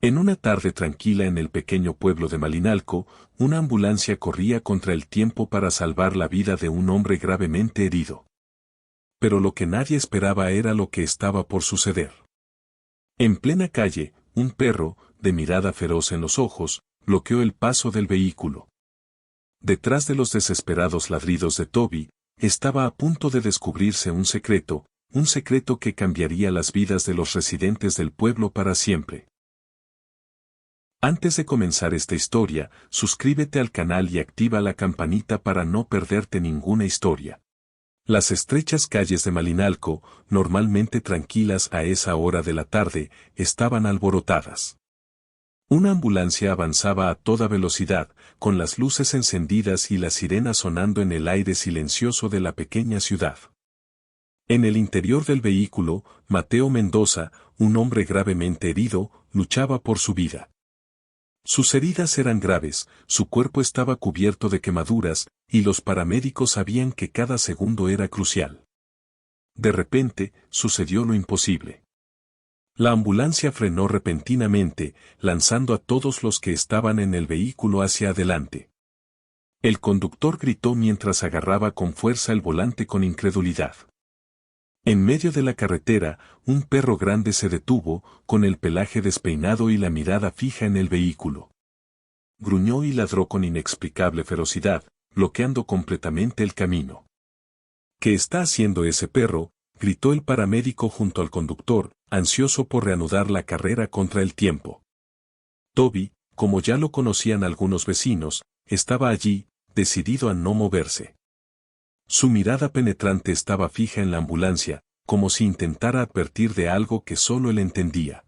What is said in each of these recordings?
En una tarde tranquila en el pequeño pueblo de Malinalco, una ambulancia corría contra el tiempo para salvar la vida de un hombre gravemente herido. Pero lo que nadie esperaba era lo que estaba por suceder. En plena calle, un perro, de mirada feroz en los ojos, bloqueó el paso del vehículo. Detrás de los desesperados ladridos de Toby, estaba a punto de descubrirse un secreto que cambiaría las vidas de los residentes del pueblo para siempre. Antes de comenzar esta historia, suscríbete al canal y activa la campanita para no perderte ninguna historia. Las estrechas calles de Malinalco, normalmente tranquilas a esa hora de la tarde, estaban alborotadas. Una ambulancia avanzaba a toda velocidad, con las luces encendidas y las sirenas sonando en el aire silencioso de la pequeña ciudad. En el interior del vehículo, Mateo Mendoza, un hombre gravemente herido, luchaba por su vida. Sus heridas eran graves, su cuerpo estaba cubierto de quemaduras, y los paramédicos sabían que cada segundo era crucial. De repente, sucedió lo imposible. La ambulancia frenó repentinamente, lanzando a todos los que estaban en el vehículo hacia adelante. El conductor gritó mientras agarraba con fuerza el volante con incredulidad. En medio de la carretera, un perro grande se detuvo, con el pelaje despeinado y la mirada fija en el vehículo. Gruñó y ladró con inexplicable ferocidad, bloqueando completamente el camino. ¿Qué está haciendo ese perro?, gritó el paramédico junto al conductor, ansioso por reanudar la carrera contra el tiempo. Toby, como ya lo conocían algunos vecinos, estaba allí, decidido a no moverse. Su mirada penetrante estaba fija en la ambulancia, como si intentara advertir de algo que solo él entendía.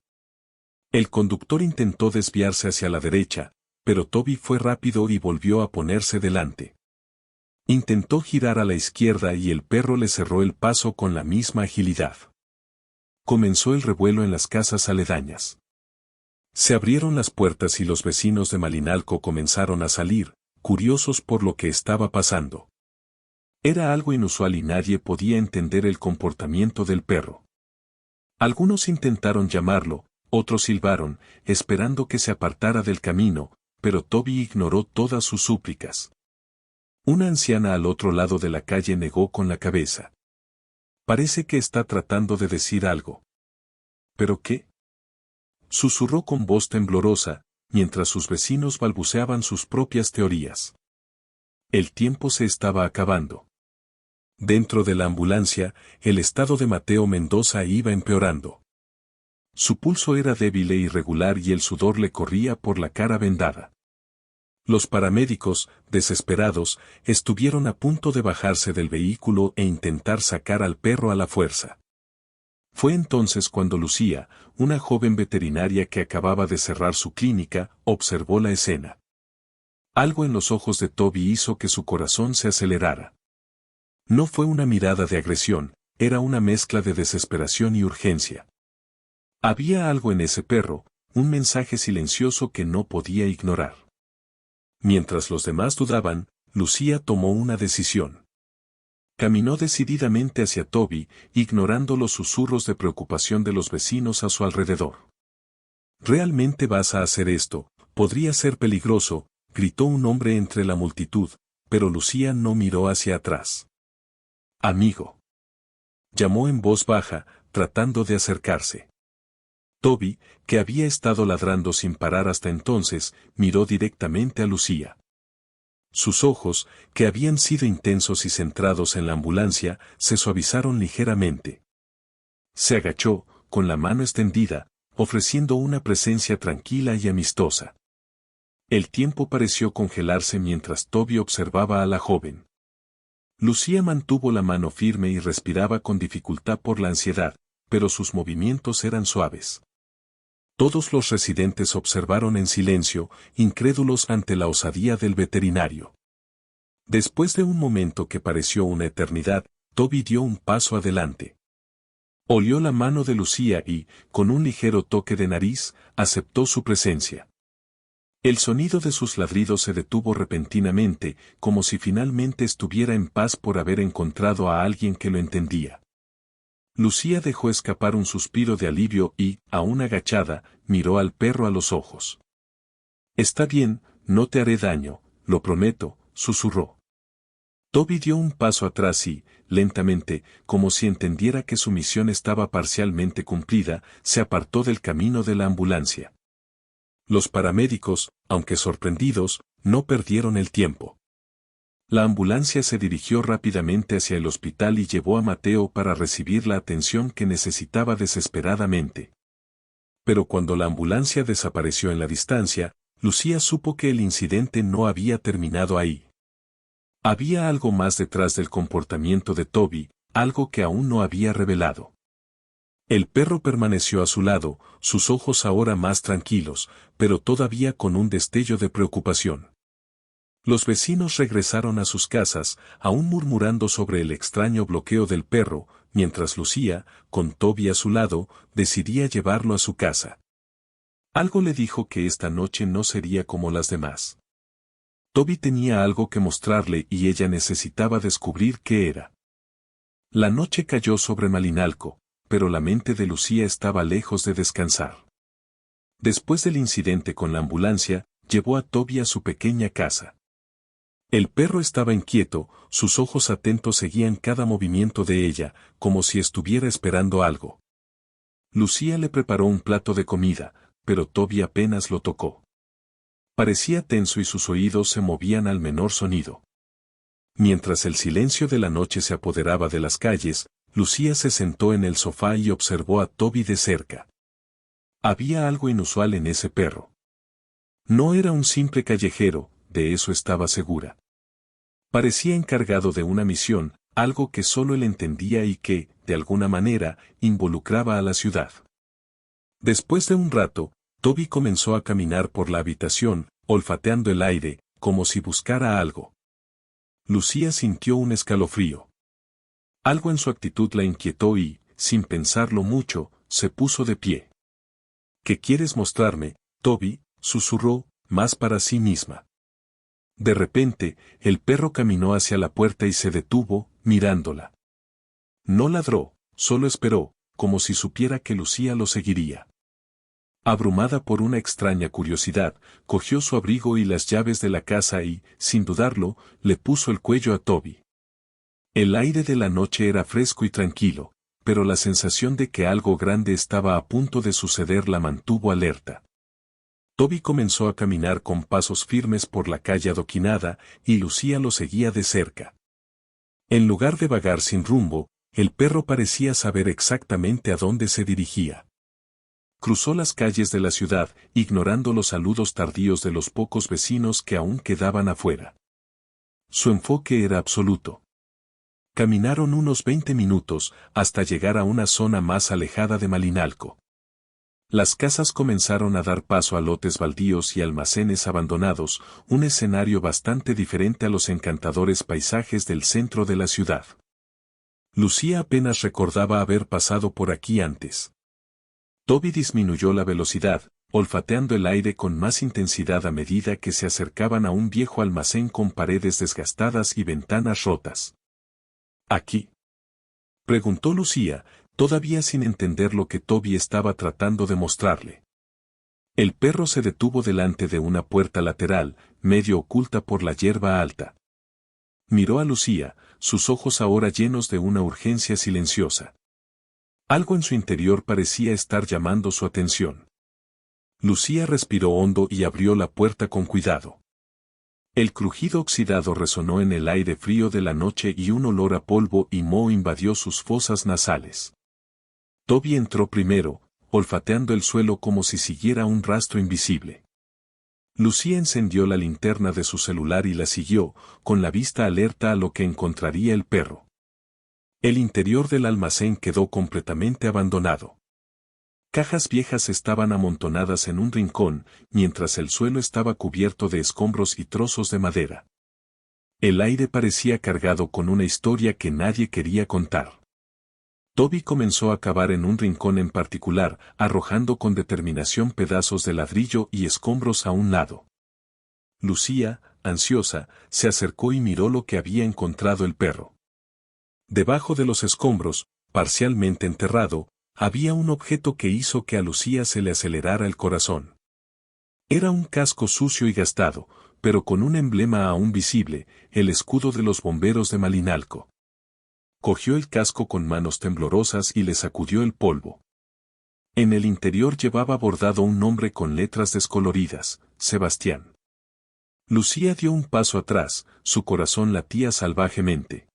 El conductor intentó desviarse hacia la derecha, pero Toby fue rápido y volvió a ponerse delante. Intentó girar a la izquierda y el perro le cerró el paso con la misma agilidad. Comenzó el revuelo en las casas aledañas. Se abrieron las puertas y los vecinos de Malinalco comenzaron a salir, curiosos por lo que estaba pasando. Era algo inusual y nadie podía entender el comportamiento del perro. Algunos intentaron llamarlo, otros silbaron, esperando que se apartara del camino, pero Toby ignoró todas sus súplicas. Una anciana al otro lado de la calle negó con la cabeza. Parece que está tratando de decir algo. ¿Pero qué? Susurró con voz temblorosa, mientras sus vecinos balbuceaban sus propias teorías. El tiempo se estaba acabando. Dentro de la ambulancia, el estado de Mateo Mendoza iba empeorando. Su pulso era débil e irregular y el sudor le corría por la cara vendada. Los paramédicos, desesperados, estuvieron a punto de bajarse del vehículo e intentar sacar al perro a la fuerza. Fue entonces cuando Lucía, una joven veterinaria que acababa de cerrar su clínica, observó la escena. Algo en los ojos de Toby hizo que su corazón se acelerara. No fue una mirada de agresión, era una mezcla de desesperación y urgencia. Había algo en ese perro, un mensaje silencioso que no podía ignorar. Mientras los demás dudaban, Lucía tomó una decisión. Caminó decididamente hacia Toby, ignorando los susurros de preocupación de los vecinos a su alrededor. ¿Realmente vas a hacer esto? Podría ser peligroso, gritó un hombre entre la multitud, pero Lucía no miró hacia atrás. Amigo. Llamó en voz baja, tratando de acercarse. Toby, que había estado ladrando sin parar hasta entonces, miró directamente a Lucía. Sus ojos, que habían sido intensos y centrados en la ambulancia, se suavizaron ligeramente. Se agachó, con la mano extendida, ofreciendo una presencia tranquila y amistosa. El tiempo pareció congelarse mientras Toby observaba a la joven. Lucía mantuvo la mano firme y respiraba con dificultad por la ansiedad, pero sus movimientos eran suaves. Todos los residentes observaron en silencio, incrédulos ante la osadía del veterinario. Después de un momento que pareció una eternidad, Toby dio un paso adelante. Olió la mano de Lucía y, con un ligero toque de nariz, aceptó su presencia. El sonido de sus ladridos se detuvo repentinamente, como si finalmente estuviera en paz por haber encontrado a alguien que lo entendía. Lucía dejó escapar un suspiro de alivio y, aún agachada, miró al perro a los ojos. Está bien, no te haré daño, lo prometo, susurró. Toby dio un paso atrás y, lentamente, como si entendiera que su misión estaba parcialmente cumplida, se apartó del camino de la ambulancia. Los paramédicos, aunque sorprendidos, no perdieron el tiempo. La ambulancia se dirigió rápidamente hacia el hospital y llevó a Mateo para recibir la atención que necesitaba desesperadamente. Pero cuando la ambulancia desapareció en la distancia, Lucía supo que el incidente no había terminado ahí. Había algo más detrás del comportamiento de Toby, algo que aún no había revelado. El perro permaneció a su lado, sus ojos ahora más tranquilos, pero todavía con un destello de preocupación. Los vecinos regresaron a sus casas, aún murmurando sobre el extraño bloqueo del perro, mientras Lucía, con Toby a su lado, decidía llevarlo a su casa. Algo le dijo que esta noche no sería como las demás. Toby tenía algo que mostrarle y ella necesitaba descubrir qué era. La noche cayó sobre Malinalco, pero la mente de Lucía estaba lejos de descansar. Después del incidente con la ambulancia, llevó a Toby a su pequeña casa. El perro estaba inquieto, sus ojos atentos seguían cada movimiento de ella, como si estuviera esperando algo. Lucía le preparó un plato de comida, pero Toby apenas lo tocó. Parecía tenso y sus oídos se movían al menor sonido. Mientras el silencio de la noche se apoderaba de las calles, Lucía se sentó en el sofá y observó a Toby de cerca. Había algo inusual en ese perro. No era un simple callejero, de eso estaba segura. Parecía encargado de una misión, algo que solo él entendía y que, de alguna manera, involucraba a la ciudad. Después de un rato, Toby comenzó a caminar por la habitación, olfateando el aire, como si buscara algo. Lucía sintió un escalofrío. Algo en su actitud la inquietó y, sin pensarlo mucho, se puso de pie. ¿Qué quieres mostrarme, Toby?, susurró, más para sí misma. De repente, el perro caminó hacia la puerta y se detuvo, mirándola. No ladró, solo esperó, como si supiera que Lucía lo seguiría. Abrumada por una extraña curiosidad, cogió su abrigo y las llaves de la casa y, sin dudarlo, le puso el cuello a Toby. El aire de la noche era fresco y tranquilo, pero la sensación de que algo grande estaba a punto de suceder la mantuvo alerta. Toby comenzó a caminar con pasos firmes por la calle adoquinada, y Lucía lo seguía de cerca. En lugar de vagar sin rumbo, el perro parecía saber exactamente a dónde se dirigía. Cruzó las calles de la ciudad, ignorando los saludos tardíos de los pocos vecinos que aún quedaban afuera. Su enfoque era absoluto. Caminaron unos 20 minutos, hasta llegar a una zona más alejada de Malinalco. Las casas comenzaron a dar paso a lotes baldíos y almacenes abandonados, un escenario bastante diferente a los encantadores paisajes del centro de la ciudad. Lucía apenas recordaba haber pasado por aquí antes. Toby disminuyó la velocidad, olfateando el aire con más intensidad a medida que se acercaban a un viejo almacén con paredes desgastadas y ventanas rotas. ¿Aquí?, preguntó Lucía, todavía sin entender lo que Toby estaba tratando de mostrarle. El perro se detuvo delante de una puerta lateral, medio oculta por la hierba alta. Miró a Lucía, sus ojos ahora llenos de una urgencia silenciosa. Algo en su interior parecía estar llamando su atención. Lucía respiró hondo y abrió la puerta con cuidado. El crujido oxidado resonó en el aire frío de la noche y un olor a polvo y moho invadió sus fosas nasales. Toby entró primero, olfateando el suelo como si siguiera un rastro invisible. Lucía encendió la linterna de su celular y la siguió, con la vista alerta a lo que encontraría el perro. El interior del almacén quedó completamente abandonado. Cajas viejas estaban amontonadas en un rincón, mientras el suelo estaba cubierto de escombros y trozos de madera. El aire parecía cargado con una historia que nadie quería contar. Toby comenzó a cavar en un rincón en particular, arrojando con determinación pedazos de ladrillo y escombros a un lado. Lucía, ansiosa, se acercó y miró lo que había encontrado el perro. Debajo de los escombros, parcialmente enterrado, había un objeto que hizo que a Lucía se le acelerara el corazón. Era un casco sucio y gastado, pero con un emblema aún visible, el escudo de los bomberos de Malinalco. Cogió el casco con manos temblorosas y le sacudió el polvo. En el interior llevaba bordado un nombre con letras descoloridas, Sebastián. Lucía dio un paso atrás, su corazón latía salvajemente.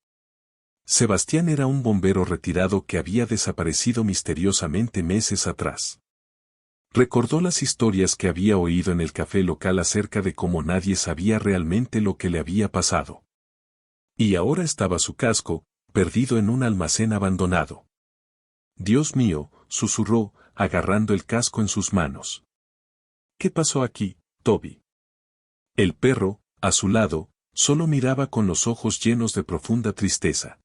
Sebastián era un bombero retirado que había desaparecido misteriosamente meses atrás. Recordó las historias que había oído en el café local acerca de cómo nadie sabía realmente lo que le había pasado. Y ahora estaba su casco, perdido en un almacén abandonado. Dios mío, susurró, agarrando el casco en sus manos. ¿Qué pasó aquí, Toby? El perro, a su lado, solo miraba con los ojos llenos de profunda tristeza.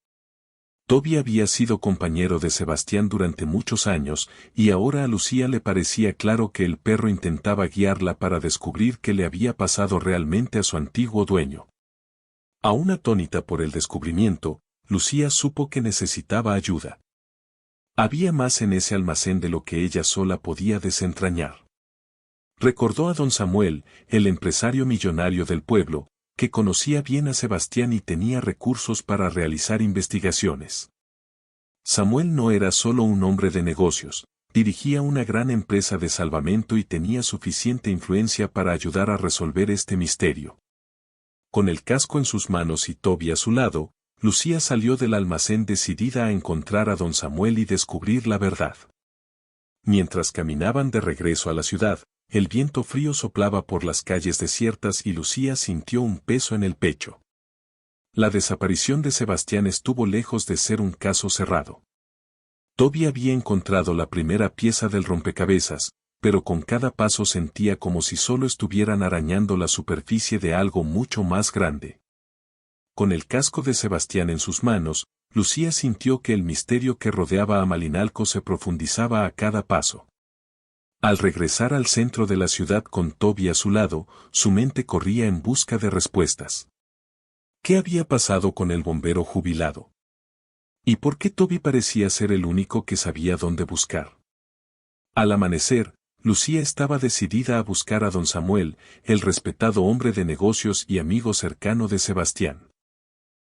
Toby había sido compañero de Sebastián durante muchos años, y ahora a Lucía le parecía claro que el perro intentaba guiarla para descubrir qué le había pasado realmente a su antiguo dueño. Aún atónita por el descubrimiento, Lucía supo que necesitaba ayuda. Había más en ese almacén de lo que ella sola podía desentrañar. Recordó a don Samuel, el empresario millonario del pueblo, que conocía bien a Sebastián y tenía recursos para realizar investigaciones. Samuel no era solo un hombre de negocios, dirigía una gran empresa de salvamento y tenía suficiente influencia para ayudar a resolver este misterio. Con el casco en sus manos y Toby a su lado, Lucía salió del almacén decidida a encontrar a don Samuel y descubrir la verdad. Mientras caminaban de regreso a la ciudad, el viento frío soplaba por las calles desiertas y Lucía sintió un peso en el pecho. La desaparición de Sebastián estuvo lejos de ser un caso cerrado. Toby había encontrado la primera pieza del rompecabezas, pero con cada paso sentía como si solo estuvieran arañando la superficie de algo mucho más grande. Con el casco de Sebastián en sus manos, Lucía sintió que el misterio que rodeaba a Malinalco se profundizaba a cada paso. Al regresar al centro de la ciudad con Toby a su lado, su mente corría en busca de respuestas. ¿Qué había pasado con el bombero jubilado? ¿Y por qué Toby parecía ser el único que sabía dónde buscar? Al amanecer, Lucía estaba decidida a buscar a don Samuel, el respetado hombre de negocios y amigo cercano de Sebastián.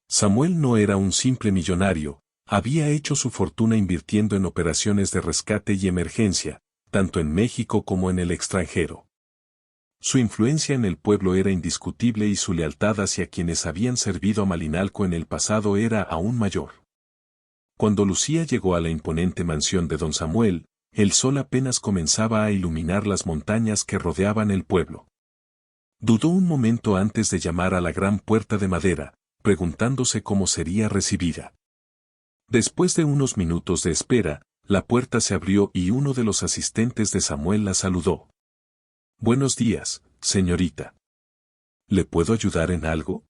Samuel no era un simple millonario, había hecho su fortuna invirtiendo en operaciones de rescate y emergencia, tanto en México como en el extranjero. Su influencia en el pueblo era indiscutible y su lealtad hacia quienes habían servido a Malinalco en el pasado era aún mayor. Cuando Lucía llegó a la imponente mansión de don Samuel, el sol apenas comenzaba a iluminar las montañas que rodeaban el pueblo. Dudó un momento antes de llamar a la gran puerta de madera, preguntándose cómo sería recibida. Después de unos minutos de espera, la puerta se abrió y uno de los asistentes de Samuel la saludó. «Buenos días, señorita. ¿Le puedo ayudar en algo?»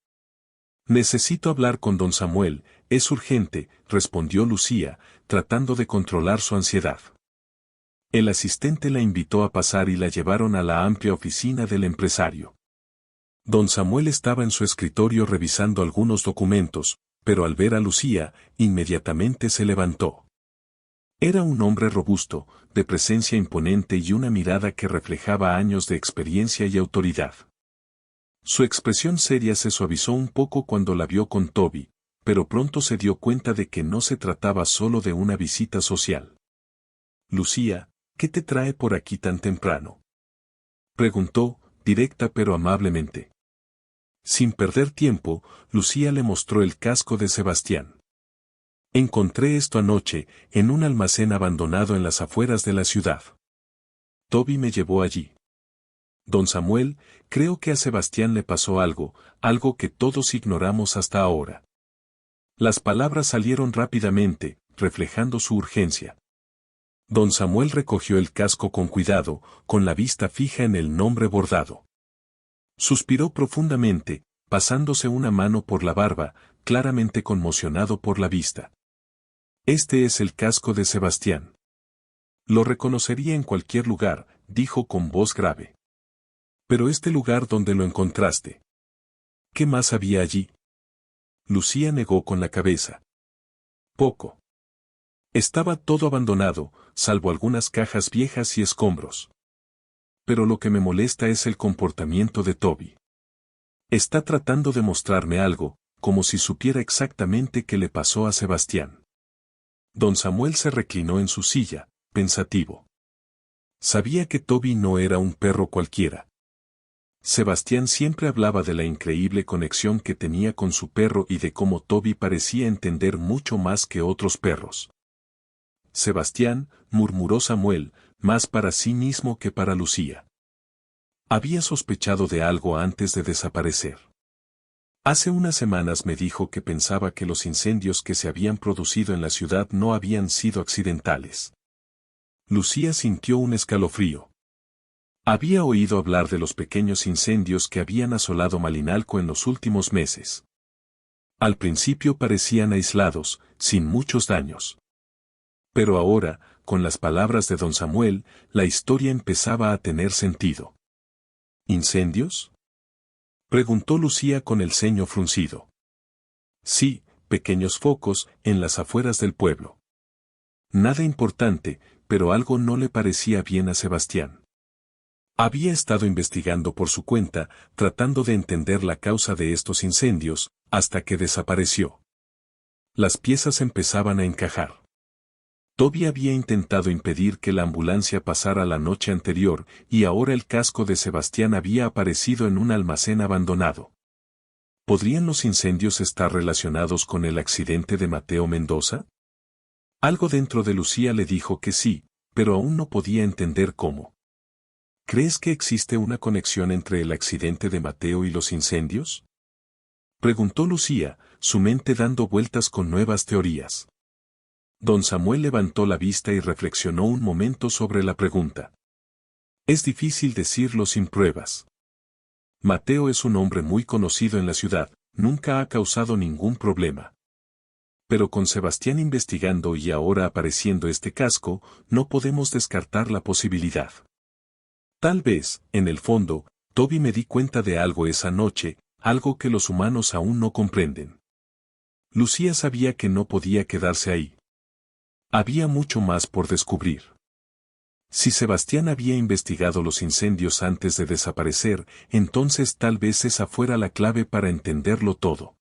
«Necesito hablar con don Samuel, es urgente», respondió Lucía, tratando de controlar su ansiedad. El asistente la invitó a pasar y la llevaron a la amplia oficina del empresario. Don Samuel estaba en su escritorio revisando algunos documentos, pero al ver a Lucía, inmediatamente se levantó. Era un hombre robusto, de presencia imponente y una mirada que reflejaba años de experiencia y autoridad. Su expresión seria se suavizó un poco cuando la vio con Toby, pero pronto se dio cuenta de que no se trataba solo de una visita social. «Lucía, ¿qué te trae por aquí tan temprano?», preguntó, directa pero amablemente. Sin perder tiempo, Lucía le mostró el casco de Sebastián. «Encontré esto anoche, en un almacén abandonado en las afueras de la ciudad. Toby me llevó allí. Don Samuel, creo que a Sebastián le pasó algo que todos ignoramos hasta ahora». Las palabras salieron rápidamente, reflejando su urgencia. Don Samuel recogió el casco con cuidado, con la vista fija en el nombre bordado. Suspiró profundamente, pasándose una mano por la barba, claramente conmocionado por la vista. «Este es el casco de Sebastián. Lo reconocería en cualquier lugar», dijo con voz grave. «Pero este lugar donde lo encontraste. ¿Qué más había allí?». Lucía negó con la cabeza. «Poco. Estaba todo abandonado, salvo algunas cajas viejas y escombros. Pero lo que me molesta es el comportamiento de Toby. Está tratando de mostrarme algo, como si supiera exactamente qué le pasó a Sebastián. Don Samuel se reclinó en su silla, pensativo. Sabía que Toby no era un perro cualquiera. Sebastián siempre hablaba de la increíble conexión que tenía con su perro y de cómo Toby parecía entender mucho más que otros perros. Sebastián, murmuró Samuel, más para sí mismo que para Lucía. Había sospechado de algo antes de desaparecer. Hace unas semanas me dijo que pensaba que los incendios que se habían producido en la ciudad no habían sido accidentales. Lucía sintió un escalofrío. Había oído hablar de los pequeños incendios que habían asolado Malinalco en los últimos meses. Al principio parecían aislados, sin muchos daños. Pero ahora, con las palabras de don Samuel, la historia empezaba a tener sentido. ¿Incendios?, preguntó Lucía con el ceño fruncido. Sí, pequeños focos, en las afueras del pueblo. Nada importante, pero algo no le parecía bien a Sebastián. Había estado investigando por su cuenta, tratando de entender la causa de estos incendios, hasta que desapareció. Las piezas empezaban a encajar. Toby había intentado impedir que la ambulancia pasara la noche anterior, y ahora el casco de Sebastián había aparecido en un almacén abandonado. ¿Podrían los incendios estar relacionados con el accidente de Mateo Mendoza? Algo dentro de Lucía le dijo que sí, pero aún no podía entender cómo. ¿Crees que existe una conexión entre el accidente de Mateo y los incendios?, preguntó Lucía, su mente dando vueltas con nuevas teorías. Don Samuel levantó la vista y reflexionó un momento sobre la pregunta. Es difícil decirlo sin pruebas. Mateo es un hombre muy conocido en la ciudad, nunca ha causado ningún problema. Pero con Sebastián investigando y ahora apareciendo este casco, no podemos descartar la posibilidad. Tal vez, en el fondo, Toby me di cuenta de algo esa noche, algo que los humanos aún no comprenden. Lucía sabía que no podía quedarse ahí. Había mucho más por descubrir. Si Sebastián había investigado los incendios antes de desaparecer, entonces tal vez esa fuera la clave para entenderlo todo.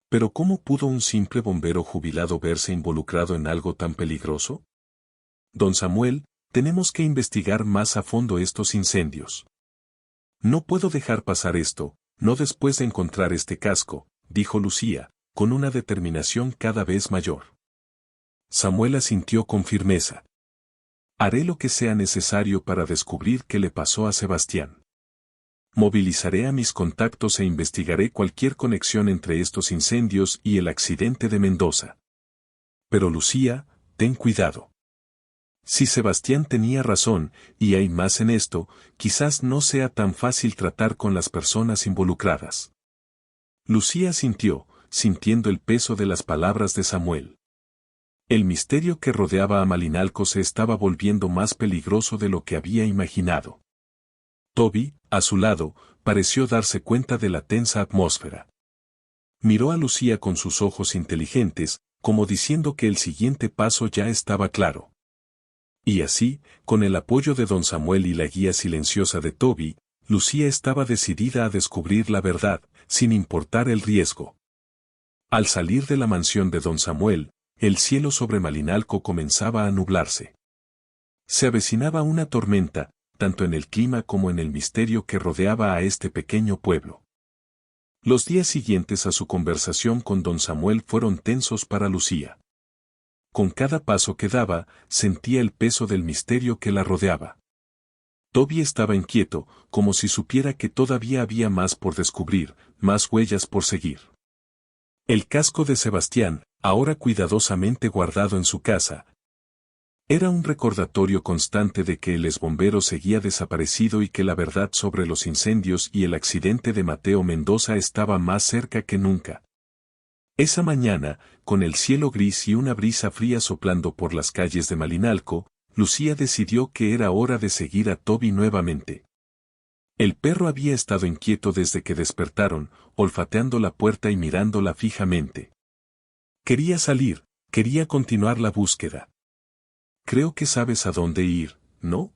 Pero ¿cómo pudo un simple bombero jubilado verse involucrado en algo tan peligroso? Don Samuel, tenemos que investigar más a fondo estos incendios. No puedo dejar pasar esto, no después de encontrar este casco, dijo Lucía, con una determinación cada vez mayor. Samuel asintió con firmeza. Haré lo que sea necesario para descubrir qué le pasó a Sebastián. Movilizaré a mis contactos e investigaré cualquier conexión entre estos incendios y el accidente de Mendoza. Pero Lucía, ten cuidado. Si Sebastián tenía razón, y hay más en esto, quizás no sea tan fácil tratar con las personas involucradas. Lucía asintió, sintiendo el peso de las palabras de Samuel. El misterio que rodeaba a Malinalco se estaba volviendo más peligroso de lo que había imaginado. Toby, a su lado, pareció darse cuenta de la tensa atmósfera. Miró a Lucía con sus ojos inteligentes, como diciendo que el siguiente paso ya estaba claro. Y así, con el apoyo de don Samuel y la guía silenciosa de Toby, Lucía estaba decidida a descubrir la verdad, sin importar el riesgo. Al salir de la mansión de don Samuel, el cielo sobre Malinalco comenzaba a nublarse. Se avecinaba una tormenta, tanto en el clima como en el misterio que rodeaba a este pequeño pueblo. Los días siguientes a su conversación con don Samuel fueron tensos para Lucía. Con cada paso que daba, sentía el peso del misterio que la rodeaba. Toby estaba inquieto, como si supiera que todavía había más por descubrir, más huellas por seguir. El casco de Sebastián, ahora cuidadosamente guardado en su casa, era un recordatorio constante de que el exbombero seguía desaparecido y que la verdad sobre los incendios y el accidente de Mateo Mendoza estaba más cerca que nunca. Esa mañana, con el cielo gris y una brisa fría soplando por las calles de Malinalco, Lucía decidió que era hora de seguir a Toby nuevamente. El perro había estado inquieto desde que despertaron, olfateando la puerta y mirándola fijamente. Quería salir, Quería continuar la búsqueda. Creo que sabes a dónde ir, ¿no?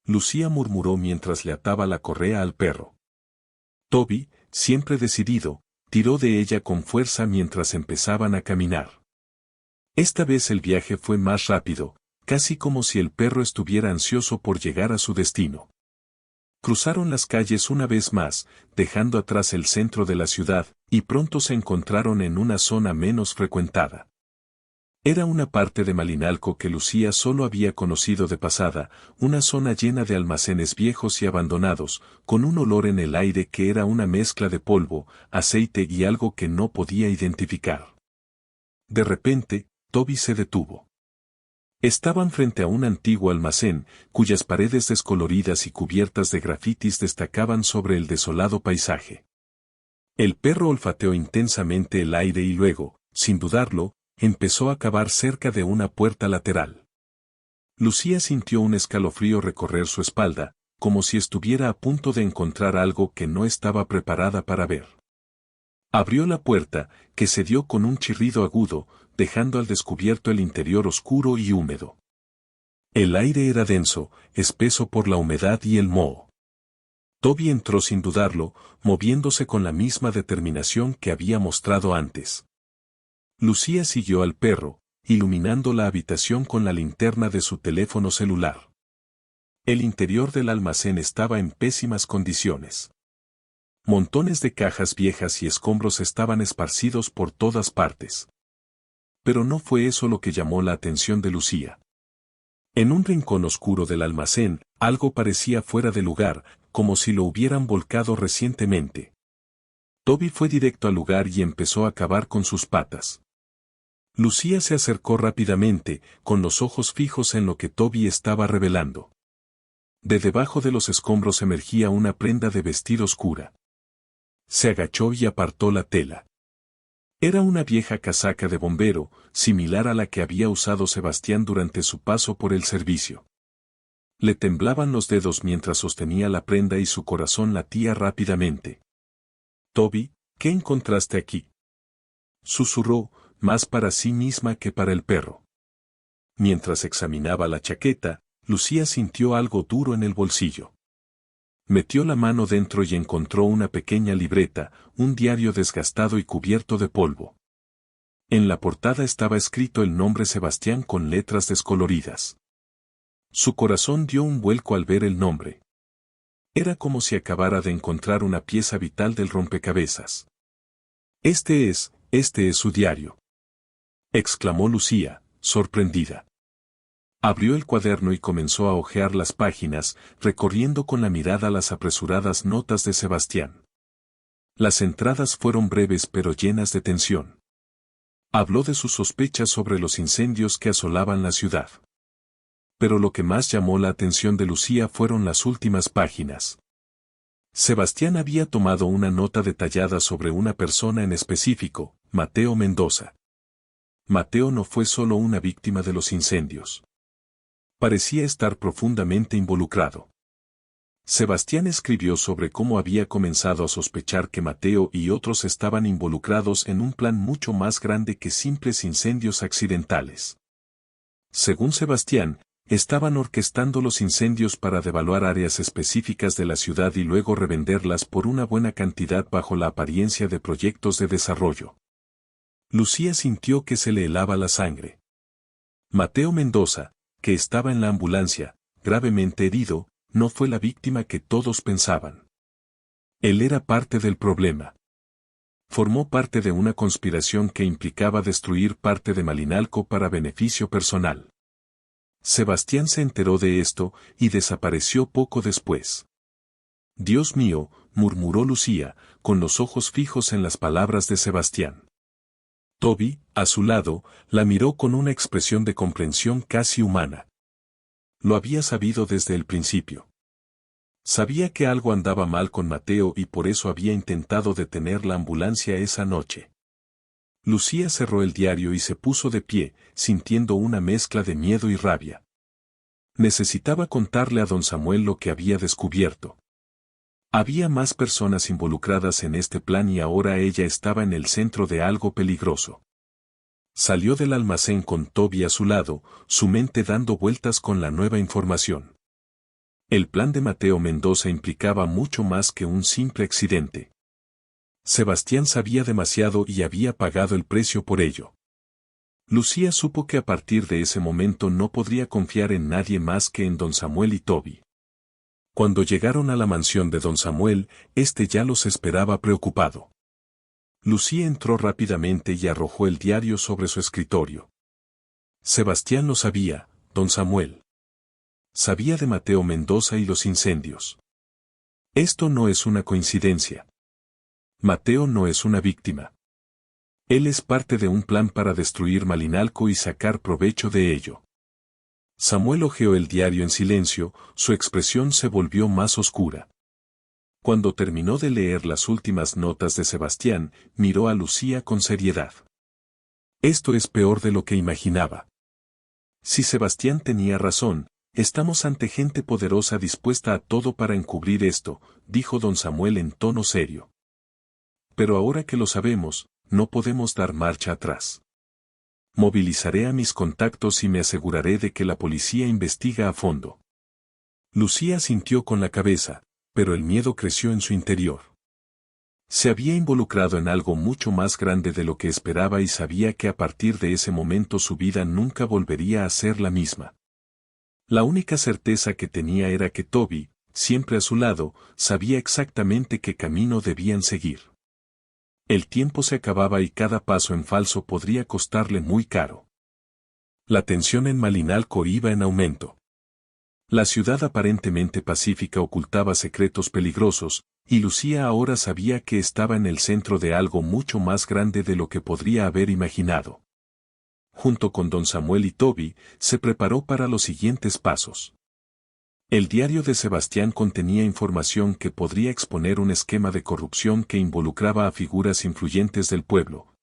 Lucía murmuró mientras le ataba la correa al perro. Toby, siempre decidido, tiró de ella con fuerza mientras empezaban a caminar. Esta vez el viaje fue más rápido, casi como si el perro estuviera ansioso por llegar a su destino. Cruzaron las calles una vez más, dejando atrás el centro de la ciudad, y pronto se encontraron en una zona menos frecuentada. Era una parte de Malinalco que Lucía solo había conocido de pasada, una zona llena de almacenes viejos y abandonados, con un olor en el aire que era una mezcla de polvo, aceite y algo que no podía identificar. De repente, Toby se detuvo. Estaban frente a un antiguo almacén, cuyas paredes descoloridas y cubiertas de grafitis destacaban sobre el desolado paisaje. El perro olfateó intensamente el aire y luego, sin dudarlo, empezó a cavar cerca de una puerta lateral. Lucía sintió un escalofrío recorrer su espalda, como si estuviera a punto de encontrar algo que no estaba preparada para ver. Abrió la puerta, que se dio con un chirrido agudo, dejando al descubierto el interior oscuro y húmedo. El aire era denso, espeso por la humedad y el moho. Toby entró sin dudarlo, moviéndose con la misma determinación que había mostrado antes. Lucía siguió al perro, iluminando la habitación con la linterna de su teléfono celular. El interior del almacén estaba en pésimas condiciones. Montones de cajas viejas y escombros estaban esparcidos por todas partes. Pero no fue eso lo que llamó la atención de Lucía. En un rincón oscuro del almacén, algo parecía fuera de lugar, como si lo hubieran volcado recientemente. Toby fue directo al lugar y empezó a cavar con sus patas. Lucía se acercó rápidamente, con los ojos fijos en lo que Toby estaba revelando. De debajo de los escombros emergía una prenda de vestir oscura. Se agachó y apartó la tela. Era una vieja casaca de bombero, similar a la que había usado Sebastián durante su paso por el servicio. Le temblaban los dedos mientras sostenía la prenda y su corazón latía rápidamente. «Toby, ¿qué encontraste aquí?», susurró, más para sí misma que para el perro. Mientras examinaba la chaqueta, Lucía sintió algo duro en el bolsillo. Metió la mano dentro y encontró una pequeña libreta, un diario desgastado y cubierto de polvo. En la portada estaba escrito el nombre Sebastián con letras descoloridas. Su corazón dio un vuelco al ver el nombre. Era como si acabara de encontrar una pieza vital del rompecabezas. Este es su diario», exclamó Lucía, sorprendida. Abrió el cuaderno y comenzó a hojear las páginas, recorriendo con la mirada las apresuradas notas de Sebastián. Las entradas fueron breves pero llenas de tensión. Habló de sus sospechas sobre los incendios que asolaban la ciudad. Pero lo que más llamó la atención de Lucía fueron las últimas páginas. Sebastián había tomado una nota detallada sobre una persona en específico, Mateo Mendoza. Mateo no fue solo una víctima de los incendios. Parecía estar profundamente involucrado. Sebastián escribió sobre cómo había comenzado a sospechar que Mateo y otros estaban involucrados en un plan mucho más grande que simples incendios accidentales. Según Sebastián, estaban orquestando los incendios para devaluar áreas específicas de la ciudad y luego revenderlas por una buena cantidad bajo la apariencia de proyectos de desarrollo. Lucía sintió que se le helaba la sangre. Mateo Mendoza, que estaba en la ambulancia, gravemente herido, no fue la víctima que todos pensaban. Él era parte del problema. Formó parte de una conspiración que implicaba destruir parte de Malinalco para beneficio personal. Sebastián se enteró de esto y desapareció poco después. «Dios mío», murmuró Lucía, con los ojos fijos en las palabras de Sebastián. Toby, a su lado, la miró con una expresión de comprensión casi humana. Lo había sabido desde el principio. Sabía que algo andaba mal con Mateo y por eso había intentado detener la ambulancia esa noche. Lucía cerró el diario y se puso de pie, sintiendo una mezcla de miedo y rabia. Necesitaba contarle a don Samuel lo que había descubierto. Había más personas involucradas en este plan y ahora ella estaba en el centro de algo peligroso. Salió del almacén con Toby a su lado, su mente dando vueltas con la nueva información. El plan de Mateo Mendoza implicaba mucho más que un simple accidente. Sebastián sabía demasiado y había pagado el precio por ello. Lucía supo que a partir de ese momento no podría confiar en nadie más que en don Samuel y Toby. Cuando llegaron a la mansión de don Samuel, éste ya los esperaba preocupado. Lucía entró rápidamente y arrojó el diario sobre su escritorio. Sebastián lo sabía, don Samuel. Sabía de Mateo Mendoza y los incendios. Esto no es una coincidencia. Mateo no es una víctima. Él es parte de un plan para destruir Malinalco y sacar provecho de ello. Samuel hojeó el diario en silencio, su expresión se volvió más oscura. Cuando terminó de leer las últimas notas de Sebastián, miró a Lucía con seriedad. Esto es peor de lo que imaginaba. Si Sebastián tenía razón, estamos ante gente poderosa dispuesta a todo para encubrir esto, dijo don Samuel en tono serio. Pero ahora que lo sabemos, no podemos dar marcha atrás. Movilizaré a mis contactos y me aseguraré de que la policía investiga a fondo. Lucía asintió con la cabeza, pero el miedo creció en su interior. Se había involucrado en algo mucho más grande de lo que esperaba y sabía que a partir de ese momento su vida nunca volvería a ser la misma. La única certeza que tenía era que Toby, siempre a su lado, sabía exactamente qué camino debían seguir. El tiempo se acababa y cada paso en falso podría costarle muy caro. La tensión en Malinalco iba en aumento. La ciudad aparentemente pacífica ocultaba secretos peligrosos, y Lucía ahora sabía que estaba en el centro de algo mucho más grande de lo que podría haber imaginado. Junto con don Samuel y Toby, se preparó para los siguientes pasos. El diario de Sebastián contenía información que podría exponer un esquema de corrupción que involucraba a figuras influyentes del pueblo.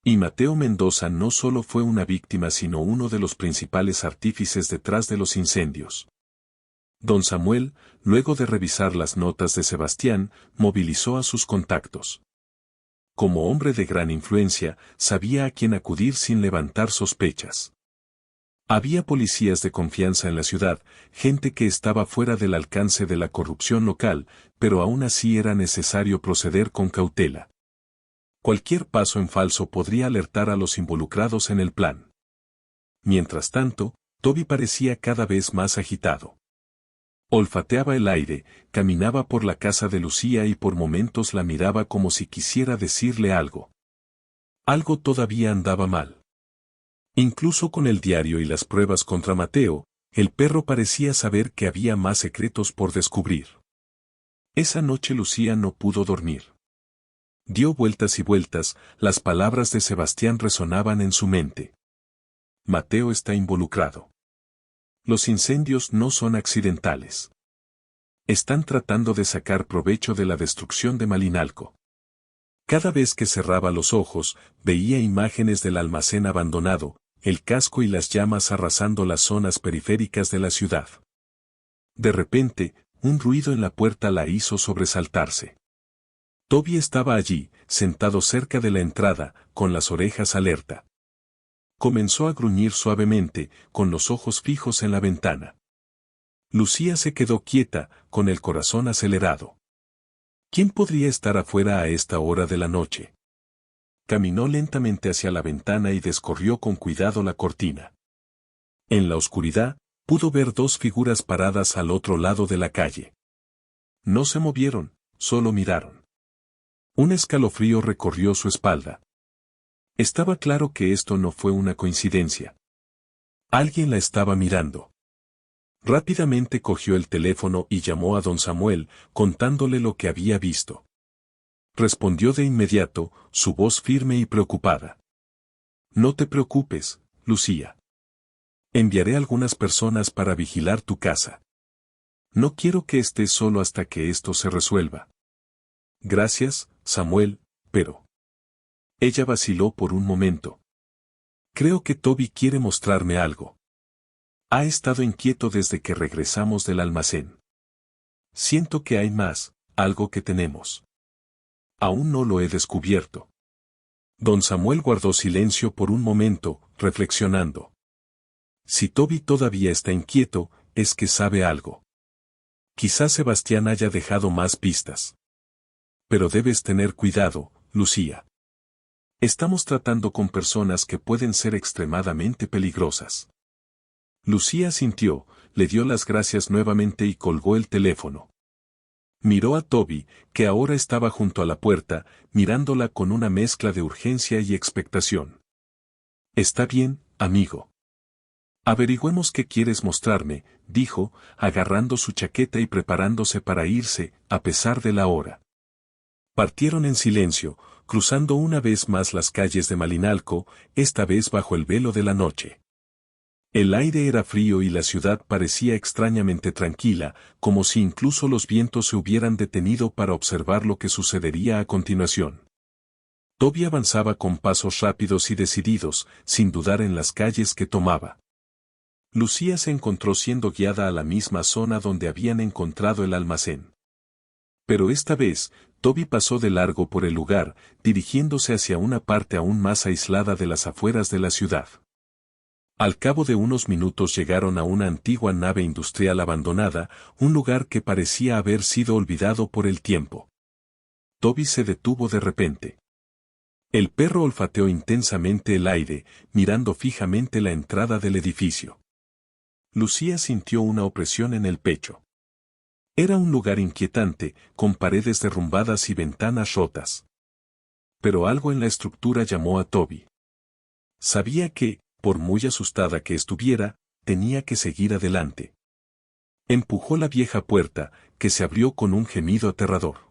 Y Mateo Mendoza no solo fue una víctima sino uno de los principales artífices detrás de los incendios. Don Samuel, luego de revisar las notas de Sebastián, movilizó a sus contactos. Como hombre de gran influencia, sabía a quién acudir sin levantar sospechas. Había policías de confianza en la ciudad, gente que estaba fuera del alcance de la corrupción local, pero aún así era necesario proceder con cautela. Cualquier paso en falso podría alertar a los involucrados en el plan. Mientras tanto, Toby parecía cada vez más agitado. Olfateaba el aire, caminaba por la casa de Lucía y por momentos la miraba como si quisiera decirle algo. Algo todavía andaba mal. Incluso con el diario y las pruebas contra Mateo, el perro parecía saber que había más secretos por descubrir. Esa noche Lucía no pudo dormir. Dio vueltas y vueltas, las palabras de Sebastián resonaban en su mente. Mateo está involucrado. Los incendios no son accidentales. Están tratando de sacar provecho de la destrucción de Malinalco. Cada vez que cerraba los ojos, veía imágenes del almacén abandonado, el casco y las llamas arrasando las zonas periféricas de la ciudad. De repente, un ruido en la puerta la hizo sobresaltarse. Toby estaba allí, sentado cerca de la entrada, con las orejas alerta. Comenzó a gruñir suavemente, con los ojos fijos en la ventana. Lucía se quedó quieta, con el corazón acelerado. ¿Quién podría estar afuera a esta hora de la noche? Caminó lentamente hacia la ventana y descorrió con cuidado la cortina. En la oscuridad, pudo ver dos figuras paradas al otro lado de la calle. No se movieron, solo miraron. Un escalofrío recorrió su espalda. Estaba claro que esto no fue una coincidencia. Alguien la estaba mirando. Rápidamente cogió el teléfono y llamó a don Samuel, contándole lo que había visto. Respondió de inmediato, su voz firme y preocupada. No te preocupes, Lucía. Enviaré algunas personas para vigilar tu casa. No quiero que estés solo hasta que esto se resuelva. Gracias, Samuel, pero... Ella vaciló por un momento. Creo que Toby quiere mostrarme algo. Ha estado inquieto desde que regresamos del almacén. Siento que hay más, algo que tenemos. Aún no lo he descubierto. Don Samuel guardó silencio por un momento, reflexionando. Si Toby todavía está inquieto, es que sabe algo. Quizás Sebastián haya dejado más pistas. Pero debes tener cuidado, Lucía. Estamos tratando con personas que pueden ser extremadamente peligrosas. Lucía sintió, le dio las gracias nuevamente y colgó el teléfono. Miró a Toby, que ahora estaba junto a la puerta, mirándola con una mezcla de urgencia y expectación. Está bien, amigo. Averigüemos qué quieres mostrarme, dijo, agarrando su chaqueta y preparándose para irse, a pesar de la hora. Partieron en silencio, cruzando una vez más las calles de Malinalco, esta vez bajo el velo de la noche. El aire era frío y la ciudad parecía extrañamente tranquila, como si incluso los vientos se hubieran detenido para observar lo que sucedería a continuación. Toby avanzaba con pasos rápidos y decididos, sin dudar en las calles que tomaba. Lucía se encontró siendo guiada a la misma zona donde habían encontrado el almacén. Pero esta vez, Toby pasó de largo por el lugar, dirigiéndose hacia una parte aún más aislada de las afueras de la ciudad. Al cabo de unos minutos llegaron a una antigua nave industrial abandonada, un lugar que parecía haber sido olvidado por el tiempo. Toby se detuvo de repente. El perro olfateó intensamente el aire, mirando fijamente la entrada del edificio. Lucía sintió una opresión en el pecho. Era un lugar inquietante, con paredes derrumbadas y ventanas rotas. Pero algo en la estructura llamó a Toby. Sabía que, por muy asustada que estuviera, tenía que seguir adelante. Empujó la vieja puerta, que se abrió con un gemido aterrador.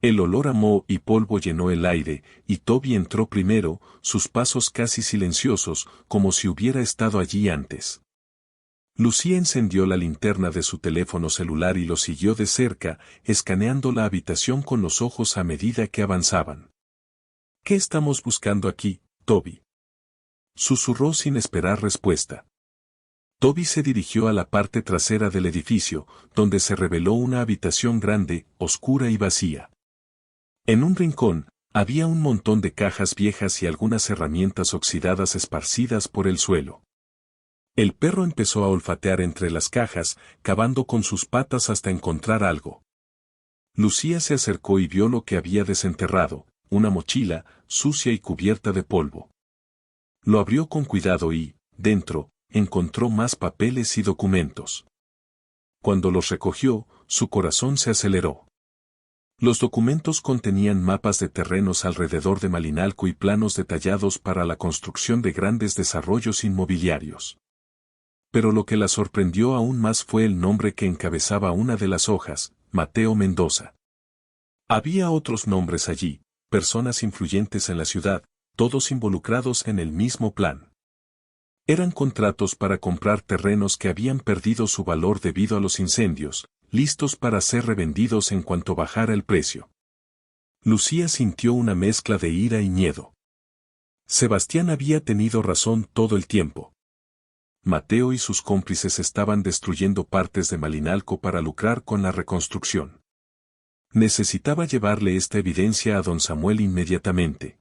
El olor a moho y polvo llenó el aire, y Toby entró primero, sus pasos casi silenciosos, como si hubiera estado allí antes. Lucía encendió la linterna de su teléfono celular y lo siguió de cerca, escaneando la habitación con los ojos a medida que avanzaban. ¿Qué estamos buscando aquí, Toby?, susurró sin esperar respuesta. Toby se dirigió a la parte trasera del edificio, donde se reveló una habitación grande, oscura y vacía. En un rincón, había un montón de cajas viejas y algunas herramientas oxidadas esparcidas por el suelo. El perro empezó a olfatear entre las cajas, cavando con sus patas hasta encontrar algo. Lucía se acercó y vio lo que había desenterrado, una mochila, sucia y cubierta de polvo. Lo abrió con cuidado y, dentro, encontró más papeles y documentos. Cuando los recogió, su corazón se aceleró. Los documentos contenían mapas de terrenos alrededor de Malinalco y planos detallados para la construcción de grandes desarrollos inmobiliarios. Pero lo que la sorprendió aún más fue el nombre que encabezaba una de las hojas, Mateo Mendoza. Había otros nombres allí, personas influyentes en la ciudad, todos involucrados en el mismo plan. Eran contratos para comprar terrenos que habían perdido su valor debido a los incendios, listos para ser revendidos en cuanto bajara el precio. Lucía sintió una mezcla de ira y miedo. Sebastián había tenido razón todo el tiempo. Mateo y sus cómplices estaban destruyendo partes de Malinalco para lucrar con la reconstrucción. Necesitaba llevarle esta evidencia a don Samuel inmediatamente.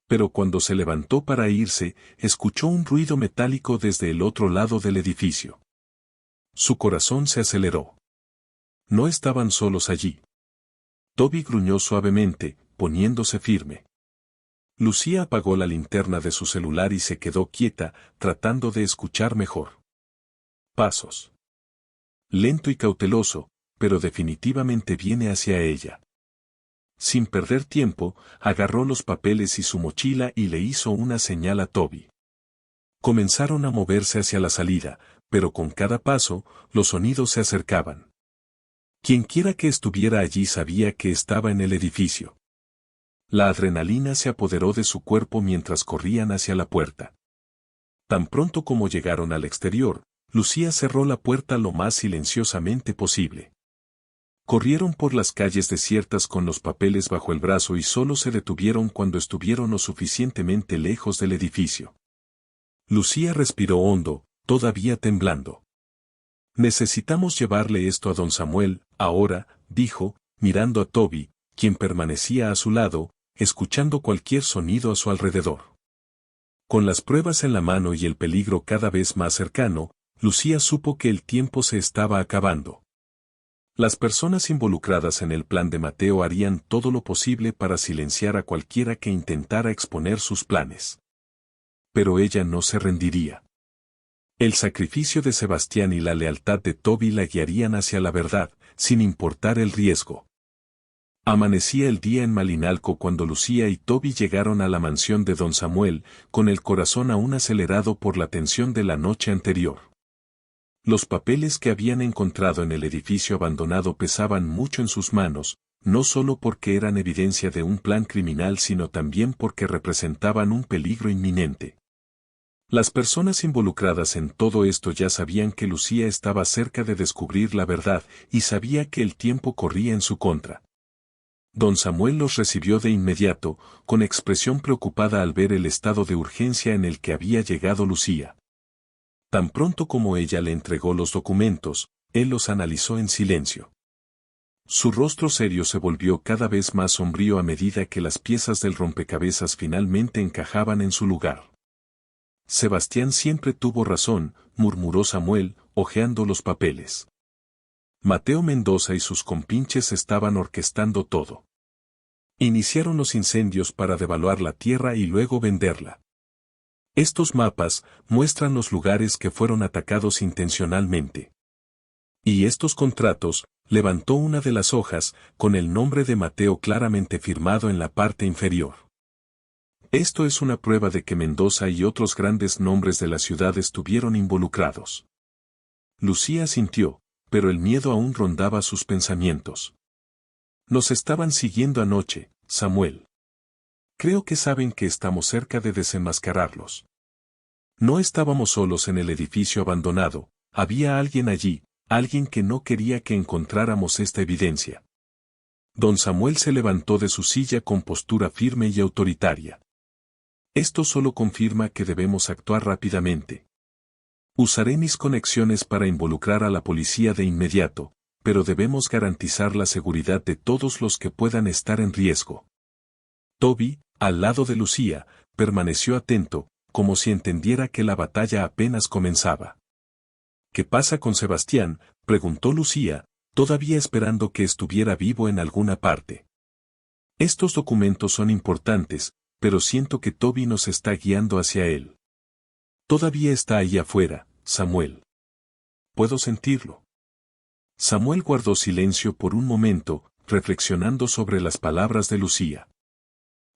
Pero cuando se levantó para irse, escuchó un ruido metálico desde el otro lado del edificio. Su corazón se aceleró. No estaban solos allí. Toby gruñó suavemente, poniéndose firme. Lucía apagó la linterna de su celular y se quedó quieta, tratando de escuchar mejor. Pasos. Lento y cauteloso, pero definitivamente viene hacia ella. Sin perder tiempo, agarró los papeles y su mochila y le hizo una señal a Toby. Comenzaron a moverse hacia la salida, pero con cada paso, los sonidos se acercaban. Quienquiera que estuviera allí sabía que estaba en el edificio. La adrenalina se apoderó de su cuerpo mientras corrían hacia la puerta. Tan pronto como llegaron al exterior, Lucía cerró la puerta lo más silenciosamente posible. Corrieron por las calles desiertas con los papeles bajo el brazo y solo se detuvieron cuando estuvieron lo suficientemente lejos del edificio. Lucía respiró hondo, todavía temblando. Necesitamos llevarle esto a don Samuel, ahora, dijo, mirando a Toby, quien permanecía a su lado, escuchando cualquier sonido a su alrededor. Con las pruebas en la mano y el peligro cada vez más cercano, Lucía supo que el tiempo se estaba acabando. Las personas involucradas en el plan de Mateo harían todo lo posible para silenciar a cualquiera que intentara exponer sus planes. Pero ella no se rendiría. El sacrificio de Sebastián y la lealtad de Toby la guiarían hacia la verdad, sin importar el riesgo. Amanecía el día en Malinalco cuando Lucía y Toby llegaron a la mansión de don Samuel, con el corazón aún acelerado por la tensión de la noche anterior. Los papeles que habían encontrado en el edificio abandonado pesaban mucho en sus manos, no solo porque eran evidencia de un plan criminal sino también porque representaban un peligro inminente. Las personas involucradas en todo esto ya sabían que Lucía estaba cerca de descubrir la verdad y sabía que el tiempo corría en su contra. Don Samuel los recibió de inmediato, con expresión preocupada al ver el estado de urgencia en el que había llegado Lucía. Tan pronto como ella le entregó los documentos, él los analizó en silencio. Su rostro serio se volvió cada vez más sombrío a medida que las piezas del rompecabezas finalmente encajaban en su lugar. Sebastián siempre tuvo razón, murmuró Samuel, hojeando los papeles. Mateo Mendoza y sus compinches estaban orquestando todo. Iniciaron los incendios para devaluar la tierra y luego venderla. Estos mapas muestran los lugares que fueron atacados intencionalmente. Y estos contratos, levantó una de las hojas, con el nombre de Mateo claramente firmado en la parte inferior. Esto es una prueba de que Mendoza y otros grandes nombres de la ciudad estuvieron involucrados. Lucía sintió, pero el miedo aún rondaba sus pensamientos. Nos estaban siguiendo anoche, Samuel. Creo que saben que estamos cerca de desenmascararlos. No estábamos solos en el edificio abandonado, había alguien allí, alguien que no quería que encontráramos esta evidencia. Don Samuel se levantó de su silla con postura firme y autoritaria. Esto solo confirma que debemos actuar rápidamente. Usaré mis conexiones para involucrar a la policía de inmediato, pero debemos garantizar la seguridad de todos los que puedan estar en riesgo. Toby, al lado de Lucía, permaneció atento, como si entendiera que la batalla apenas comenzaba. ¿Qué pasa con Sebastián?, preguntó Lucía, todavía esperando que estuviera vivo en alguna parte. Estos documentos son importantes, pero siento que Toby nos está guiando hacia él. Todavía está ahí afuera, Samuel. Puedo sentirlo. Samuel guardó silencio por un momento, reflexionando sobre las palabras de Lucía.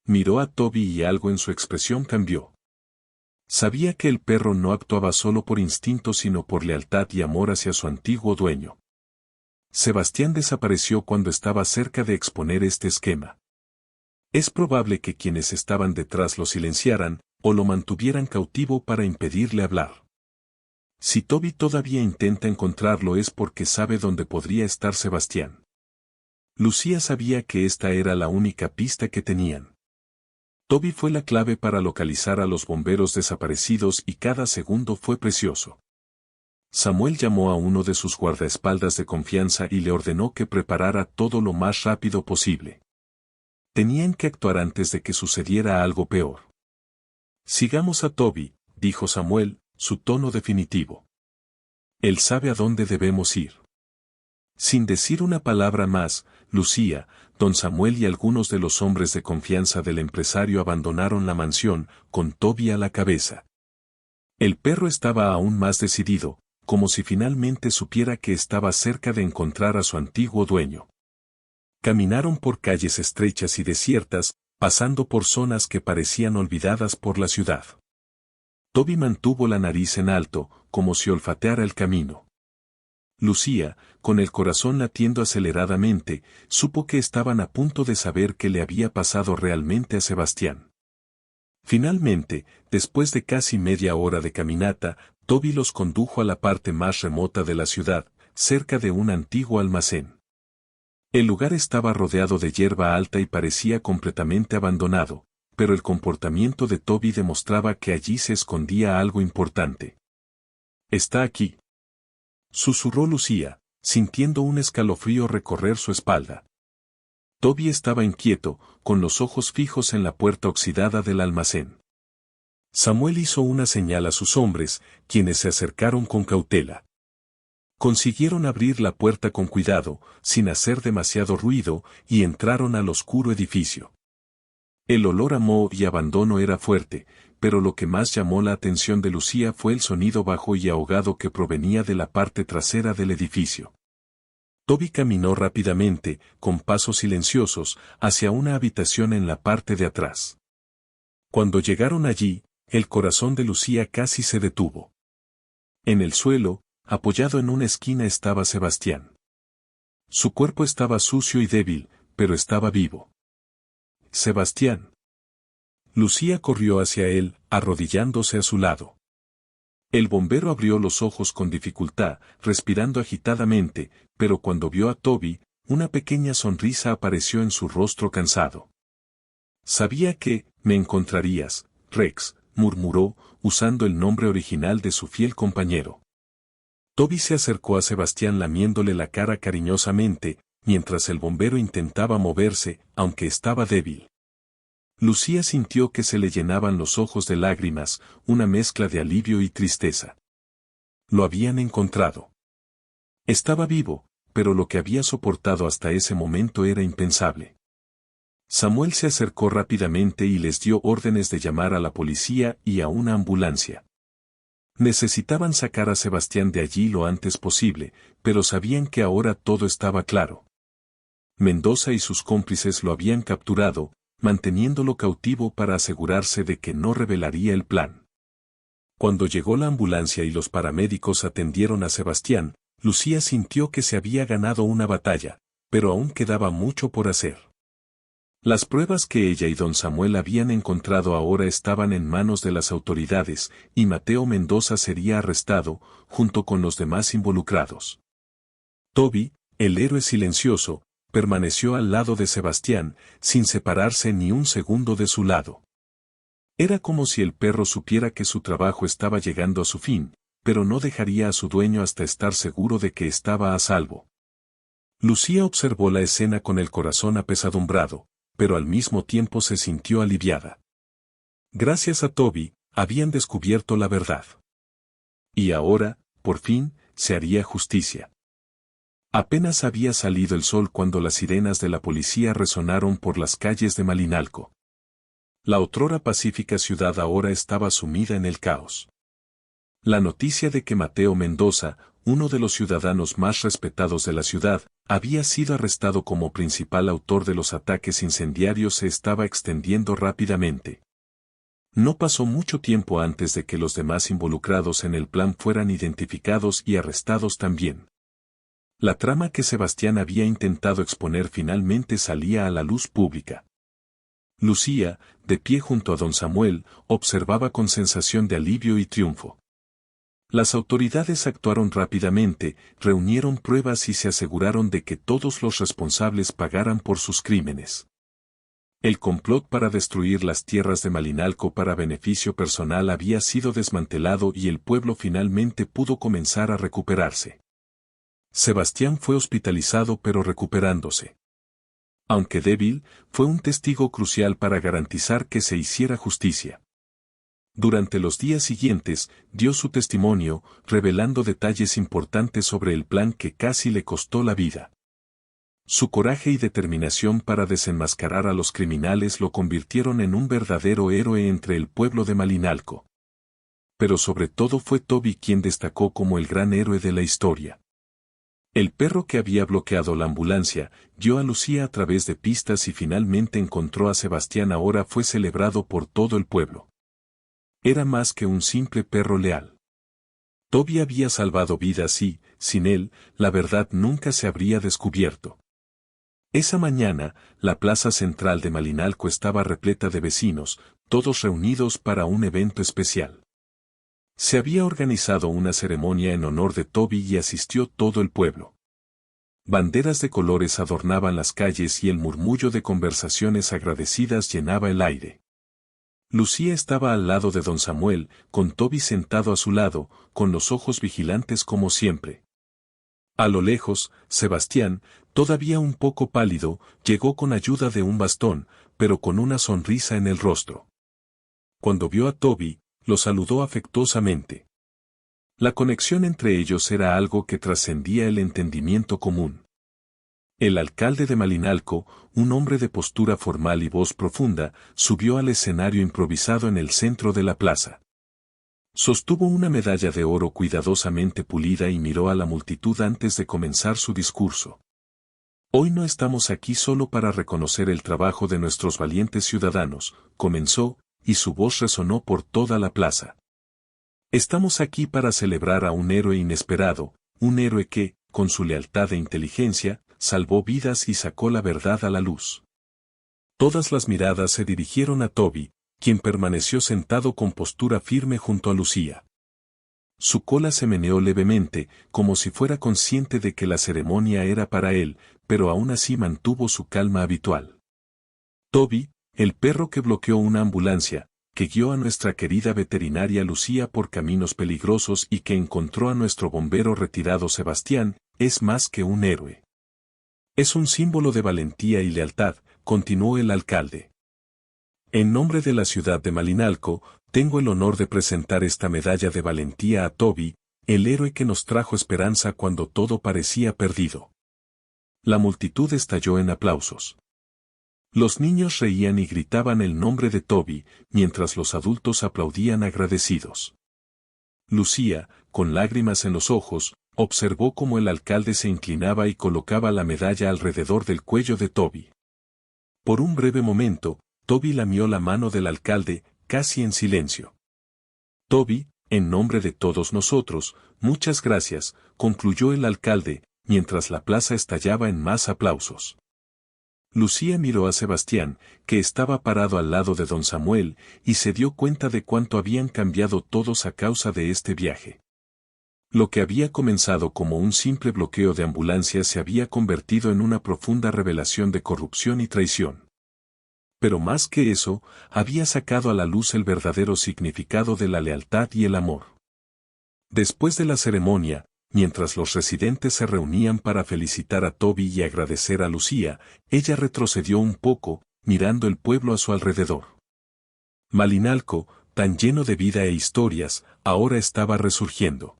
Miró a Toby y algo en su expresión cambió. Sabía que el perro no actuaba solo por instinto sino por lealtad y amor hacia su antiguo dueño. Sebastián desapareció cuando estaba cerca de exponer este esquema. Es probable que quienes estaban detrás lo silenciaran, o lo mantuvieran cautivo para impedirle hablar. Si Toby todavía intenta encontrarlo es porque sabe dónde podría estar Sebastián. Lucía sabía que esta era la única pista que tenían. Toby fue la clave para localizar a los bomberos desaparecidos y cada segundo fue precioso. Samuel llamó a uno de sus guardaespaldas de confianza y le ordenó que preparara todo lo más rápido posible. Tenían que actuar antes de que sucediera algo peor. Sigamos a Toby, dijo Samuel, su tono definitivo. Él sabe a dónde debemos ir. Sin decir una palabra más, Lucía, don Samuel y algunos de los hombres de confianza del empresario abandonaron la mansión, con Toby a la cabeza. El perro estaba aún más decidido, como si finalmente supiera que estaba cerca de encontrar a su antiguo dueño. Caminaron por calles estrechas y desiertas, pasando por zonas que parecían olvidadas por la ciudad. Toby mantuvo la nariz en alto, como si olfateara el camino. Lucía, con el corazón latiendo aceleradamente, supo que estaban a punto de saber qué le había pasado realmente a Sebastián. Finalmente, después de casi media hora de caminata, Toby los condujo a la parte más remota de la ciudad, cerca de un antiguo almacén. El lugar estaba rodeado de hierba alta y parecía completamente abandonado, pero el comportamiento de Toby demostraba que allí se escondía algo importante. «Está aquí», susurró Lucía, sintiendo un escalofrío recorrer su espalda. Toby estaba inquieto, con los ojos fijos en la puerta oxidada del almacén. Samuel hizo una señal a sus hombres, quienes se acercaron con cautela. Consiguieron abrir la puerta con cuidado, sin hacer demasiado ruido, y entraron al oscuro edificio. El olor a moho y abandono era fuerte, pero lo que más llamó la atención de Lucía fue el sonido bajo y ahogado que provenía de la parte trasera del edificio. Toby caminó rápidamente, con pasos silenciosos, hacia una habitación en la parte de atrás. Cuando llegaron allí, el corazón de Lucía casi se detuvo. En el suelo, apoyado en una esquina estaba Sebastián. Su cuerpo estaba sucio y débil, pero estaba vivo. Sebastián. Lucía corrió hacia él, arrodillándose a su lado. El bombero abrió los ojos con dificultad, respirando agitadamente, pero cuando vio a Toby, una pequeña sonrisa apareció en su rostro cansado. Sabía que, me encontrarías, Rex, murmuró, usando el nombre original de su fiel compañero. Toby se acercó a Sebastián lamiéndole la cara cariñosamente, mientras el bombero intentaba moverse, aunque estaba débil. Lucía sintió que se le llenaban los ojos de lágrimas, una mezcla de alivio y tristeza. Lo habían encontrado. Estaba vivo, pero lo que había soportado hasta ese momento era impensable. Samuel se acercó rápidamente y les dio órdenes de llamar a la policía y a una ambulancia. Necesitaban sacar a Sebastián de allí lo antes posible, pero sabían que ahora todo estaba claro. Mendoza y sus cómplices lo habían capturado, manteniéndolo cautivo para asegurarse de que no revelaría el plan. Cuando llegó la ambulancia y los paramédicos atendieron a Sebastián, Lucía sintió que se había ganado una batalla, pero aún quedaba mucho por hacer. Las pruebas que ella y don Samuel habían encontrado ahora estaban en manos de las autoridades, y Mateo Mendoza sería arrestado, junto con los demás involucrados. Toby, el héroe silencioso, permaneció al lado de Sebastián, sin separarse ni un segundo de su lado. Era como si el perro supiera que su trabajo estaba llegando a su fin, pero no dejaría a su dueño hasta estar seguro de que estaba a salvo. Lucía observó la escena con el corazón apesadumbrado, pero al mismo tiempo se sintió aliviada. Gracias a Toby, habían descubierto la verdad. Y ahora, por fin, se haría justicia. Apenas había salido el sol cuando las sirenas de la policía resonaron por las calles de Malinalco. La otrora pacífica ciudad ahora estaba sumida en el caos. La noticia de que Mateo Mendoza, uno de los ciudadanos más respetados de la ciudad, había sido arrestado como principal autor de los ataques incendiarios se estaba extendiendo rápidamente. No pasó mucho tiempo antes de que los demás involucrados en el plan fueran identificados y arrestados también. La trama que Sebastián había intentado exponer finalmente salía a la luz pública. Lucía, de pie junto a don Samuel, observaba con sensación de alivio y triunfo. Las autoridades actuaron rápidamente, reunieron pruebas y se aseguraron de que todos los responsables pagaran por sus crímenes. El complot para destruir las tierras de Malinalco para beneficio personal había sido desmantelado y el pueblo finalmente pudo comenzar a recuperarse. Sebastián fue hospitalizado pero recuperándose. Aunque débil, fue un testigo crucial para garantizar que se hiciera justicia. Durante los días siguientes, dio su testimonio, revelando detalles importantes sobre el plan que casi le costó la vida. Su coraje y determinación para desenmascarar a los criminales lo convirtieron en un verdadero héroe entre el pueblo de Malinalco. Pero sobre todo fue Toby quien destacó como el gran héroe de la historia. El perro que había bloqueado la ambulancia, guió a Lucía a través de pistas y finalmente encontró a Sebastián. Ahora fue celebrado por todo el pueblo. Era más que un simple perro leal. Toby había salvado vidas y, sin él, la verdad nunca se habría descubierto. Esa mañana, la plaza central de Malinalco estaba repleta de vecinos, todos reunidos para un evento especial. Se había organizado una ceremonia en honor de Toby y asistió todo el pueblo. Banderas de colores adornaban las calles y el murmullo de conversaciones agradecidas llenaba el aire. Lucía estaba al lado de don Samuel, con Toby sentado a su lado, con los ojos vigilantes como siempre. A lo lejos, Sebastián, Todavía un poco pálido, llegó con ayuda de un bastón, pero con una sonrisa en el rostro. Cuando vio a Toby, lo saludó afectuosamente. La conexión entre ellos era algo que trascendía el entendimiento común. El alcalde de Malinalco, un hombre de postura formal y voz profunda, subió al escenario improvisado en el centro de la plaza. Sostuvo una medalla de oro cuidadosamente pulida y miró a la multitud antes de comenzar su discurso. Hoy no estamos aquí solo para reconocer el trabajo de nuestros valientes ciudadanos, comenzó, y su voz resonó por toda la plaza. Estamos aquí para celebrar a un héroe inesperado, un héroe que, con su lealtad e inteligencia, salvó vidas y sacó la verdad a la luz. Todas las miradas se dirigieron a Toby, quien permaneció sentado con postura firme junto a Lucía. Su cola se meneó levemente, como si fuera consciente de que la ceremonia era para él, pero aún así mantuvo su calma habitual. Toby, el perro que bloqueó una ambulancia, que guió a nuestra querida veterinaria Lucía por caminos peligrosos y que encontró a nuestro bombero retirado Sebastián, es más que un héroe. Es un símbolo de valentía y lealtad, continuó el alcalde. En nombre de la ciudad de Malinalco, tengo el honor de presentar esta medalla de valentía a Toby, el héroe que nos trajo esperanza cuando todo parecía perdido. La multitud estalló en aplausos. Los niños reían y gritaban el nombre de Toby, mientras los adultos aplaudían agradecidos. Lucía, con lágrimas en los ojos, observó cómo el alcalde se inclinaba y colocaba la medalla alrededor del cuello de Toby. Por un breve momento, Toby lamió la mano del alcalde, casi en silencio. Toby, en nombre de todos nosotros, muchas gracias, concluyó el alcalde, mientras la plaza estallaba en más aplausos. Lucía miró a Sebastián, que estaba parado al lado de don Samuel, y se dio cuenta de cuánto habían cambiado todos a causa de este viaje. Lo que había comenzado como un simple bloqueo de ambulancias se había convertido en una profunda revelación de corrupción y traición. Pero más que eso, había sacado a la luz el verdadero significado de la lealtad y el amor. Después de la ceremonia, mientras los residentes se reunían para felicitar a Toby y agradecer a Lucía, ella retrocedió un poco, mirando el pueblo a su alrededor. Malinalco, tan lleno de vida e historias, ahora estaba resurgiendo.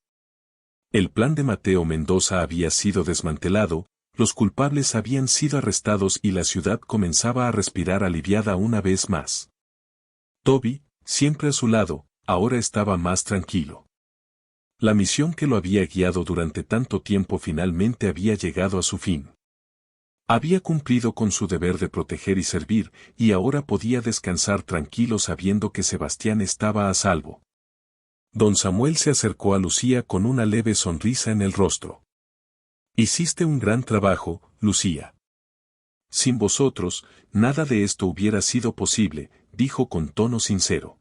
El plan de Mateo Mendoza había sido desmantelado, los culpables habían sido arrestados y la ciudad comenzaba a respirar aliviada una vez más. Toby, siempre a su lado, ahora estaba más tranquilo. La misión que lo había guiado durante tanto tiempo finalmente había llegado a su fin. Había cumplido con su deber de proteger y servir, y ahora podía descansar tranquilo sabiendo que Sebastián estaba a salvo. Don Samuel se acercó a Lucía con una leve sonrisa en el rostro. Hiciste un gran trabajo, Lucía. Sin vosotros, nada de esto hubiera sido posible, dijo con tono sincero.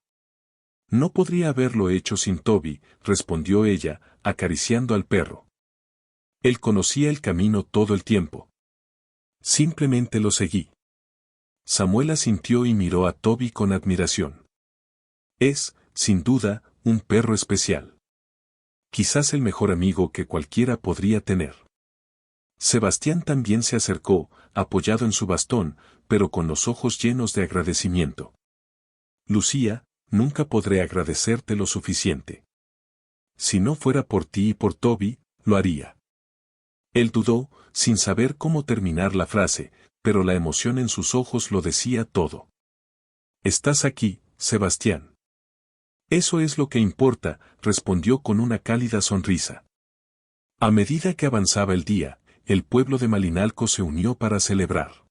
No podría haberlo hecho sin Toby, respondió ella, acariciando al perro. Él conocía el camino todo el tiempo. Simplemente lo seguí. Samuel asintió y miró a Toby con admiración. Es, sin duda, un perro especial. Quizás el mejor amigo que cualquiera podría tener. Sebastián también se acercó, apoyado en su bastón, pero con los ojos llenos de agradecimiento. Lucía, nunca podré agradecerte lo suficiente. Si no fuera por ti y por Toby, lo haría. Él dudó, sin saber cómo terminar la frase, pero la emoción en sus ojos lo decía todo. Estás aquí, Sebastián. Eso es lo que importa, respondió con una cálida sonrisa. A medida que avanzaba el día, el pueblo de Malinalco se unió para celebrar.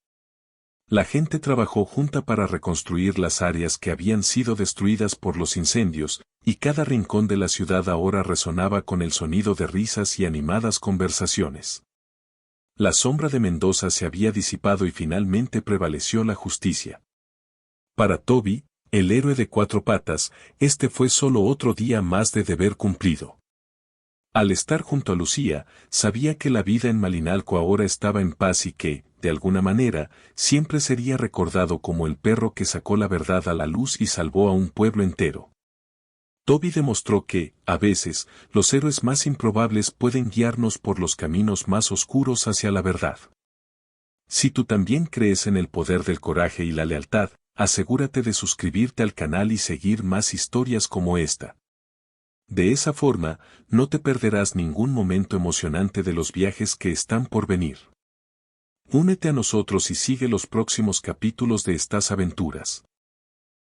La gente trabajó junta para reconstruir las áreas que habían sido destruidas por los incendios, y cada rincón de la ciudad ahora resonaba con el sonido de risas y animadas conversaciones. La sombra de Mendoza se había disipado y finalmente prevaleció la justicia. Para Toby, el héroe de cuatro patas, este fue solo otro día más de deber cumplido. Al estar junto a Lucía, sabía que la vida en Malinalco ahora estaba en paz y que, de alguna manera, siempre sería recordado como el perro que sacó la verdad a la luz y salvó a un pueblo entero. Toby demostró que, a veces, los héroes más improbables pueden guiarnos por los caminos más oscuros hacia la verdad. Si tú también crees en el poder del coraje y la lealtad, asegúrate de suscribirte al canal y seguir más historias como esta. De esa forma, no te perderás ningún momento emocionante de los viajes que están por venir. Únete a nosotros y sigue los próximos capítulos de estas aventuras.